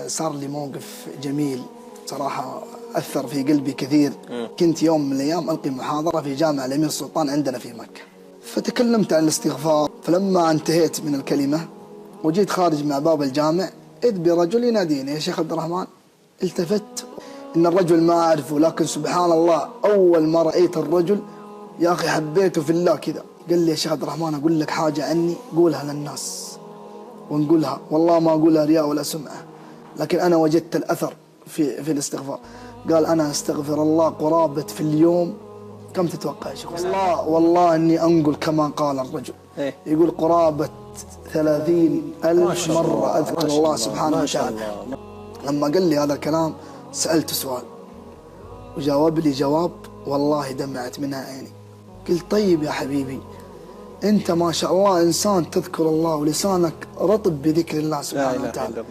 صار لي موقف جميل صراحة أثر في قلبي كثير. كنت يوم من الأيام ألقي محاضرة في جامع الأمير سلطان عندنا في مكة، فتكلمت عن الاستغفار. فلما انتهيت من الكلمة وجيت خارج مع باب الجامع إذ برجل يناديني: يا شيخ عبد الرحمن. التفت إن الرجل ما أعرفه، لكن سبحان الله أول ما رأيت الرجل يا أخي حبيته في الله كذا. قال لي: يا شيخ عبد الرحمن أقول لك حاجة عني قولها للناس، ونقولها والله ما أقولها رياء ولا سمعة، لكن أنا وجدت الأثر في الاستغفار. قال: أنا أستغفر الله قرابة في اليوم كم تتوقع يا شيخ؟ والله أني أنقل كما قال الرجل، يقول قرابة 30,000 مرة أذكر الله سبحانه وتعالى. لما قال لي هذا الكلام سألته سؤال وجاوب لي جواب والله دمعت منها عيني. قلت: طيب يا حبيبي أنت ما شاء الله إنسان تذكر الله ولسانك رطب بذكر الله سبحانه وتعالى.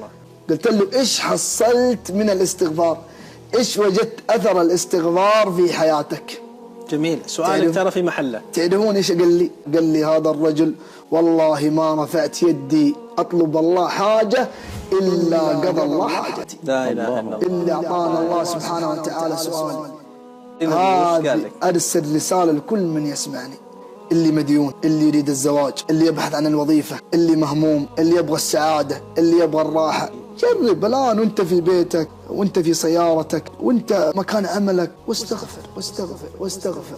قلت له: إيش حصلت من الاستغفار؟ إيش وجدت أثر الاستغفار في حياتك؟ جميل، سؤالك ترى في محله. تعرفون إيش قال لي؟ قال لي هذا الرجل: والله ما رفعت يدي أطلب الله حاجة إلا قضى الله حاجتي. لا إله إلا الله. إلا أعطانا الله سبحانه وتعالى سؤال. هذه أرسل رسالة لكل من يسمعني، اللي مديون، اللي يريد الزواج، اللي يبحث عن الوظيفة، اللي مهموم، اللي يبغى السعادة، اللي يبغى الراحة. جرب الآن وانت في بيتك وانت في سيارتك وانت مكان عملك، واستغفر واستغفر واستغفر.